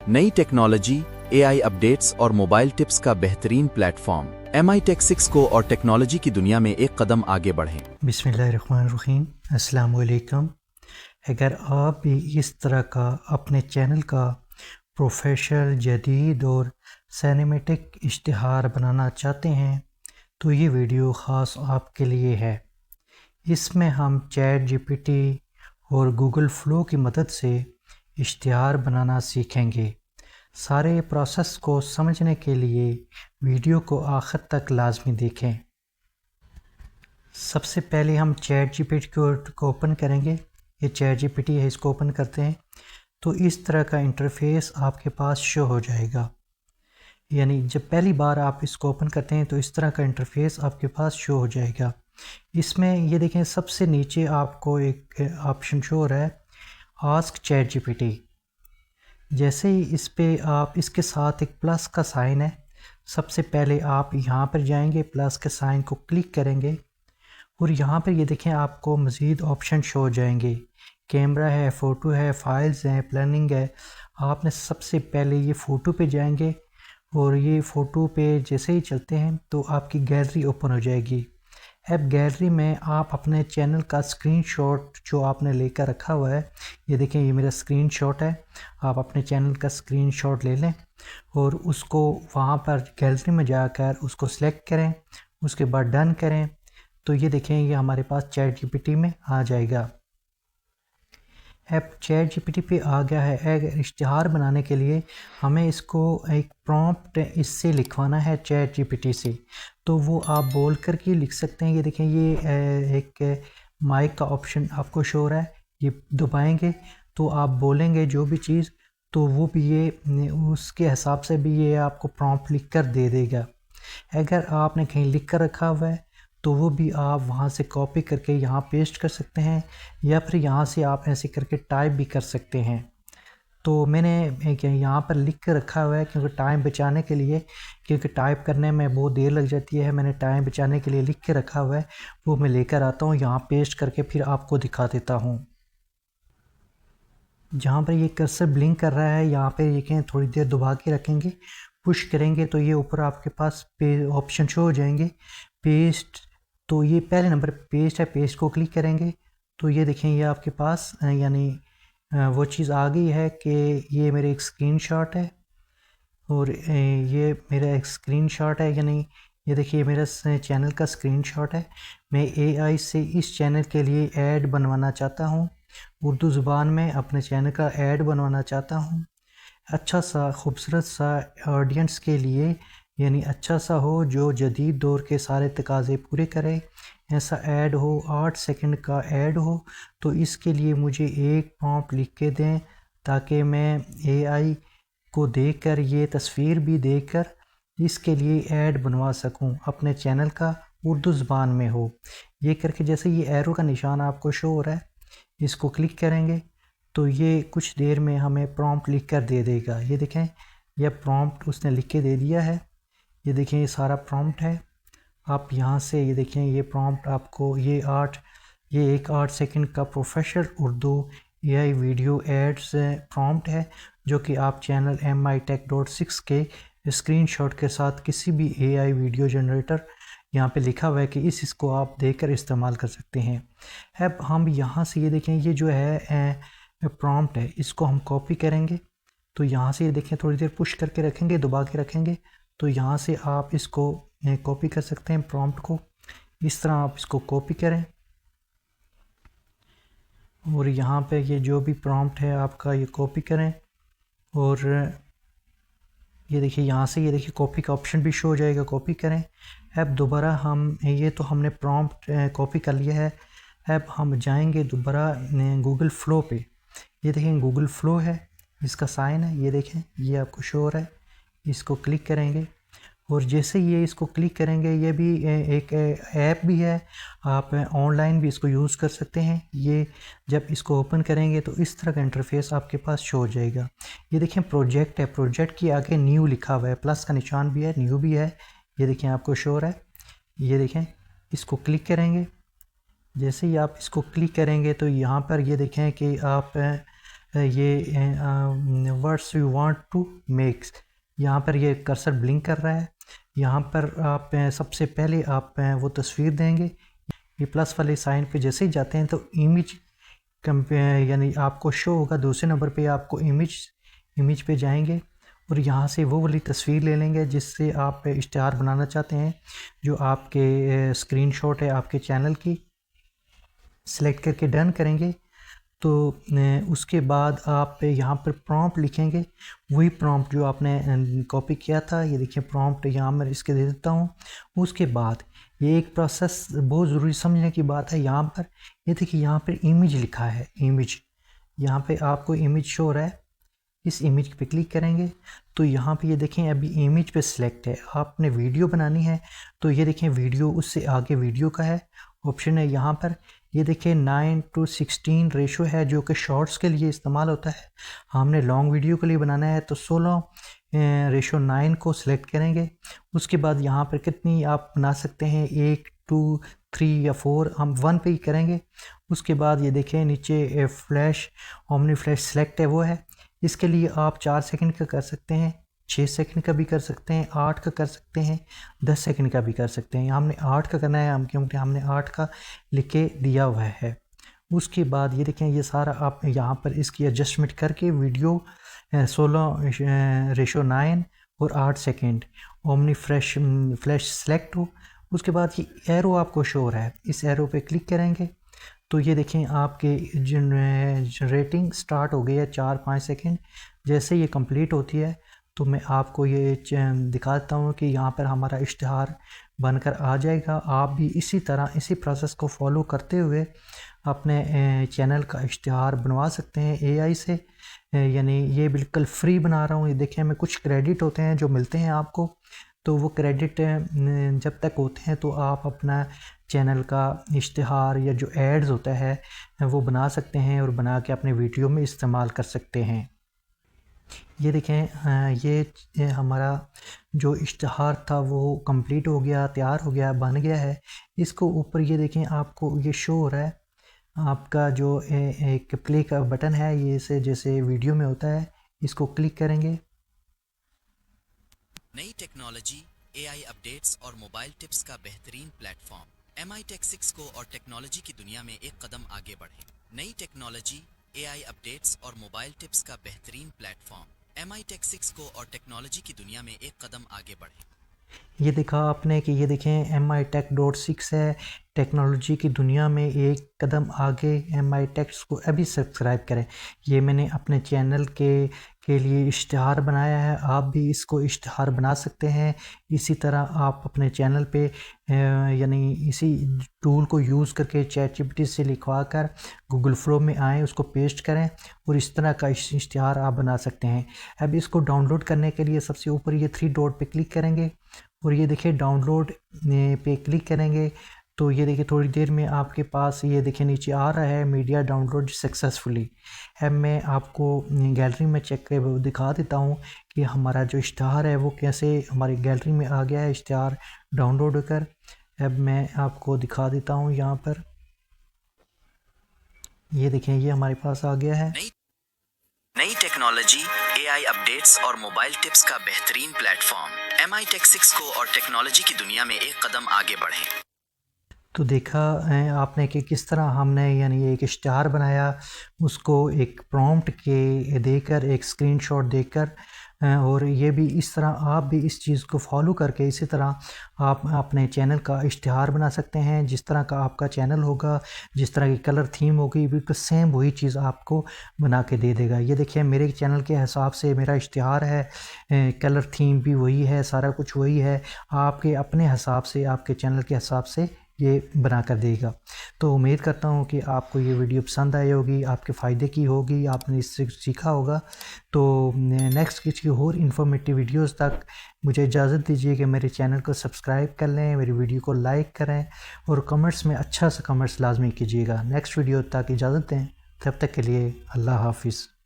नई technology, AI updates और mobile tips का बेहतरीन प्लेटफॉर्म MI Tech 6 को और टेक्नोलॉजी की दुनिया में एक कदम आगे बढ़ें। बिस्मिल्लाहिर्रहमानिर्रहीम, अस्सलाम वालेकुम। अगर आप भी इस तरह का अपने चैनल का प्रोफेशनल, जदीद और सिनेमैटिक इश्तिहार बनाना चाहते हैं तो ये वीडियो ख़ास आपके लिए है। इसमें हम चैट जीपीटी और गूगल फ्लो की मदद से इश्तिहार बनाना सीखेंगे। सारे प्रोसेस को समझने के लिए वीडियो को आखिर तक लाजमी देखें। सबसे पहले हम चैट जीपीटी को ओपन करेंगे। ये चैट जीपीटी है, इसको ओपन करते हैं तो इस तरह का इंटरफेस आपके पास शो हो जाएगा। यानी जब पहली बार आप इसको ओपन करते हैं तो इस तरह का इंटरफेस आपके पास शो हो जाएगा। इसमें ये देखें, सबसे नीचे आपको एक ऑप्शन शो हो रहा है, आस्क चैट जीपीटी। जैसे ही इस पे आप, इसके साथ एक प्लस का साइन है, सबसे पहले आप यहाँ पर जाएंगे, प्लस के साइन को क्लिक करेंगे और यहाँ पर ये देखें आपको मज़ीद ऑप्शन शो हो जाएंगे। कैमरा है, फ़ोटो है, फाइल्स हैं, प्लानिंग है। आपने सबसे पहले ये फ़ोटो पे जाएंगे और ये फ़ोटो पे जैसे ही चलते हैं तो आपकी गैलरी ओपन हो जाएगी। अब गैलरी में आप अपने चैनल का स्क्रीनशॉट जो आपने लेकर रखा हुआ है, ये देखें ये मेरा स्क्रीनशॉट है। आप अपने चैनल का स्क्रीनशॉट ले लें और उसको वहाँ पर गैलरी में जाकर उसको सिलेक्ट करें, उसके बाद डन करें तो ये देखें ये हमारे पास चैट जीपीटी में आ जाएगा। अब चैट जीपीटी पे आ गया है। अगर इश्तिहार बनाने के लिए हमें इसको एक प्रॉम्प्ट इससे लिखवाना है चैट जीपीटी से, तो वो आप बोल कर के लिख सकते हैं। ये देखें ये एक माइक का ऑप्शन आपको शो हो रहा है, ये दबाएंगे तो आप बोलेंगे जो भी चीज़, तो वो भी ये उसके हिसाब से भी ये आपको प्रॉम्प्ट लिख कर दे देगा। अगर आपने कहीं लिख कर रखा हुआ है तो वो भी आप वहाँ से कॉपी करके यहाँ पेस्ट कर सकते हैं, या फिर यहाँ से आप ऐसे करके टाइप भी कर सकते हैं। तो मैंने यहाँ पर लिख कर रखा हुआ है क्योंकि टाइम बचाने के लिए, क्योंकि टाइप करने में बहुत देर लग जाती है। मैंने टाइम बचाने के लिए लिख के रखा हुआ है, वो मैं लेकर आता हूँ, यहाँ पेस्ट करके फिर आपको दिखा देता हूँ। जहाँ पर ये कर्सर ब्लिंक कर रहा है, यहाँ पे ये कहें थोड़ी देर दबा के रखेंगे, पुश करेंगे तो ये ऊपर आपके पास ऑप्शन शो हो जाएंगे, पेस्ट। तो ये पहले नंबर पे पेस्ट है, पेस्ट को क्लिक करेंगे तो ये देखें ये आपके पास यानी वो चीज़ आ गई है कि ये मेरे एक स्क्रीनशॉट है और ये मेरा एक स्क्रीनशॉट है, यानी ये देखिए मेरा चैनल का स्क्रीनशॉट है। मैं AI से इस चैनल के लिए ऐड बनवाना चाहता हूँ, उर्दू ज़ुबान में अपने चैनल का ऐड बनवाना चाहता हूँ। अच्छा सा खूबसूरत सा ऑडियंस के लिए, यानी अच्छा सा हो जो जदीद दौर के सारे तकाज़े पूरे करे, ऐसा ऐड हो, 8 सेकंड का ऐड हो। तो इसके लिए मुझे एक प्रॉम्प्ट लिख के दें ताकि मैं AI को देखकर, ये तस्वीर भी देखकर इसके लिए ऐड बनवा सकूं, अपने चैनल का उर्दू ज़बान में हो। ये करके जैसे ये एरो का निशान आपको शो हो रहा है, इसको क्लिक करेंगे तो ये कुछ देर में हमें प्रॉम्प्ट लिख कर दे देगा। ये देखें यह प्रॉम्प्ट उसने लिख के दे दिया है। ये देखें ये सारा प्रॉम्प्ट है। आप यहाँ से ये देखें ये प्रॉम्प्ट आपको ये एक 8 सेकंड का professional Urdu AI video ads prompt है, जो कि आप चैनल MITech.6 के स्क्रीनशॉट के साथ किसी भी AI वीडियो जनरेटर, यहाँ पे लिखा हुआ है कि इसको आप देकर इस्तेमाल कर सकते हैं। अब हम यहाँ से ये देखें ये जो है प्रॉम्प्ट है, इसको हम कॉपी करेंगे तो यहाँ से ये देखें थोड़ी देर पुश करके रखेंगे, दबा के रखेंगे तो यहाँ से आप इसको कॉपी कर सकते हैं। प्रॉम्प्ट को इस तरह आप इसको कॉपी करें और यहाँ पे ये जो भी प्रॉम्प्ट है आपका ये कॉपी करें और ये देखिए यहाँ से ये देखिए कॉपी का ऑप्शन भी शो हो जाएगा, कॉपी करें। अब दोबारा हम ये तो हमने प्रॉम्प्ट कॉपी कर लिया है। अब हम जाएंगे दोबारा गूगल फ्लो पे। ये देखें गूगल फ्लो है, इसका साइन है, ये देखें ये आपको शो हो रहा है। इसको क्लिक करेंगे और जैसे ये इसको क्लिक करेंगे, ये भी एक ऐप भी है, आप ऑनलाइन भी इसको यूज़ कर सकते हैं। ये जब इसको ओपन करेंगे तो इस तरह का इंटरफेस आपके पास शो हो जाएगा। ये देखें प्रोजेक्ट है, प्रोजेक्ट के आगे न्यू लिखा हुआ है, प्लस का निशान भी है, न्यू भी है। ये देखें आपको शो हो रहा है। ये देखें इसको क्लिक करेंगे, जैसे ही आप इसको क्लिक करेंगे तो यहाँ पर ये देखें कि आप ये words you want to makes, यहाँ पर ये कर्सर ब्लिंक कर रहा है। यहाँ पर आप सबसे पहले आप वो तस्वीर देंगे। ये प्लस वाले साइन पे जैसे ही जाते हैं तो इमेज यानी आपको शो होगा। दूसरे नंबर पे आपको इमेज पे जाएंगे और यहाँ से वो वाली तस्वीर ले लेंगे जिससे आप इश्तिहार बनाना चाहते हैं, जो आपके स्क्रीनशॉट है आपके चैनल की। सिलेक्ट करके डन करेंगे तो उसके बाद आप यहाँ पर प्रॉम्प्ट लिखेंगे, वही प्रॉम्प्ट जो आपने कॉपी किया था। ये देखिए प्रॉम्प्ट यहाँ मैं इसके दे देता हूँ। उसके बाद ये एक प्रोसेस बहुत ज़रूरी समझने की बात है। यहाँ पर ये देखिए यहाँ पर इमेज लिखा है, इमेज यहाँ पे आपको इमेज शो हो रहा है। इस इमेज पे क्लिक करेंगे तो यहाँ पे ये देखें अभी इमेज पे सिलेक्ट है। आपने वीडियो बनानी है तो ये देखें वीडियो, उससे आगे वीडियो का है ऑप्शन है। यहाँ पर ये देखिए 9:16 रेशो है जो कि शॉर्ट्स के लिए इस्तेमाल होता है। हमने लॉन्ग वीडियो के लिए बनाना है तो 16:9 को सिलेक्ट करेंगे। उसके बाद यहाँ पर कितनी आप बना सकते हैं, 1, 2, 3 या 4, हम 1 पे ही करेंगे। उसके बाद ये देखें नीचे फ्लैश ओमनी फ्लैश सिलेक्ट है वो है। इसके लिए आप 4 सेकंड का कर सकते हैं, 6 सेकंड का भी कर सकते हैं, 8 का कर सकते हैं, 10 सेकंड का भी कर सकते हैं। हमने 8 का करना है क्योंकि हमने 8 का लिख के दिया हुआ है। उसके बाद ये देखें ये सारा आप यहाँ पर इसकी एडजस्टमेंट करके वीडियो 16:9 और 8 सेकंड ओमनी फ्लैश सेलेक्ट हो। उसके बाद ये एरो आपको शो हो रहा है, इस एरो पे क्लिक करेंगे तो ये देखें आपके जनरेटिंग स्टार्ट हो गई है 4-5 सेकंड। जैसे ये कंप्लीट होती है तो मैं आपको ये दिखा देता हूँ कि यहाँ पर हमारा इश्तिहार बनकर आ जाएगा। आप भी इसी तरह इसी प्रोसेस को फॉलो करते हुए अपने चैनल का इश्तिहार बनवा सकते हैं एआई से। यानी ये बिल्कुल फ्री बना रहा हूँ। ये देखें मैं कुछ क्रेडिट होते हैं जो मिलते हैं आपको, तो वो क्रेडिट जब तक होते हैं तो आप अपना चैनल का इश्तिहार या जो एड्स होता है वो बना सकते हैं और बना के अपने वीडियो में इस्तेमाल कर सकते हैं। ये देखें ये हमारा जो इश्तिहार था वो कंप्लीट हो गया, तैयार हो गया, बन गया है। इसको ऊपर ये देखें आपको ये शो हो रहा है आपका जो एक प्ले का बटन है, ये से जैसे वीडियो में होता है। इसको क्लिक करेंगे। नई टेक्नोलॉजी, एआई अपडेट्स और मोबाइल टिप्स का बेहतरीन प्लेटफॉर्म MI Tech 6 को और टेक्नोलॉजी की दुनिया में एक कदम आगे बढ़े। नई टेक्नोलॉजी, एआई अपडेट्स और मोबाइल टिप्स का बेहतरीन प्लेटफॉर्म MI Tech 6 को और टेक्नोलॉजी की दुनिया में एक कदम आगे बढ़े। ये देखा आपने कि ये देखें MI Tech 6 है, टेक्नोलॉजी की दुनिया में एक कदम आगे। MI Tech को अभी सब्सक्राइब करें। ये मैंने अपने चैनल के लिए इश्तिहार बनाया है, आप भी इसको इश्तिहार बना सकते हैं। इसी तरह आप अपने चैनल पे यानी इसी टूल को यूज़ करके ChatGPT से लिखवा कर गूगल फ्लो में आएँ, उसको पेस्ट करें और इस तरह का इश्तिहार आप बना सकते हैं। अब इसको डाउनलोड करने के लिए सबसे ऊपर ये 3 डॉट पे क्लिक करेंगे और ये देखिए डाउनलोड पे क्लिक करेंगे तो ये देखिए थोड़ी देर में आपके पास ये देखिए नीचे आ रहा है मीडिया डाउनलोड सक्सेसफुली। अब मैं आपको गैलरी में चेक कर दिखा देता हूँ कि हमारा जो इश्तिहार है वो कैसे हमारी गैलरी में आ गया है इश्तिहार डाउनलोड होकर। अब मैं आपको दिखा देता हूँ यहाँ पर, ये देखें ये हमारे पास आ गया है। नई टेक्नोलॉजी, एआई अपडेट्स और मोबाइल टिप्स का बेहतरीन प्लेटफॉर्म MI Tech 6 को और टेक्नोलॉजी की दुनिया में एक कदम आगे बढ़े। तो देखा आपने कि किस तरह हमने यानी एक इश्तिहार बनाया, उसको एक प्रॉम्प्ट के देकर, एक स्क्रीनशॉट देकर, और ये भी इस तरह आप भी इस चीज़ को फॉलो करके इसी तरह आप अपने चैनल का इश्तिहार बना सकते हैं। जिस तरह का आपका चैनल होगा, जिस तरह की कलर थीम होगी, बिल्कुल सेम वही चीज़ आपको बना के दे देगा। ये देखिए मेरे चैनल के हिसाब से मेरा इश्तिहार है, कलर थीम भी वही है, सारा कुछ वही है। आपके अपने हिसाब से, आपके चैनल के हिसाब से ये बना कर देगा। तो उम्मीद करता हूँ कि आपको ये वीडियो पसंद आई होगी, आपके फ़ायदे की होगी, आपने इससे सीखा होगा। तो नेक्स्ट किसी और इन्फॉर्मेटिव वीडियोस तक मुझे इजाज़त दीजिए कि मेरे चैनल को सब्सक्राइब कर लें, मेरी वीडियो को लाइक करें और कमेंट्स में अच्छा सा कमेंट्स लाजमी कीजिएगा। नेक्स्ट वीडियो तक इजाज़त दें, तब तक के लिए अल्लाह हाफिज़।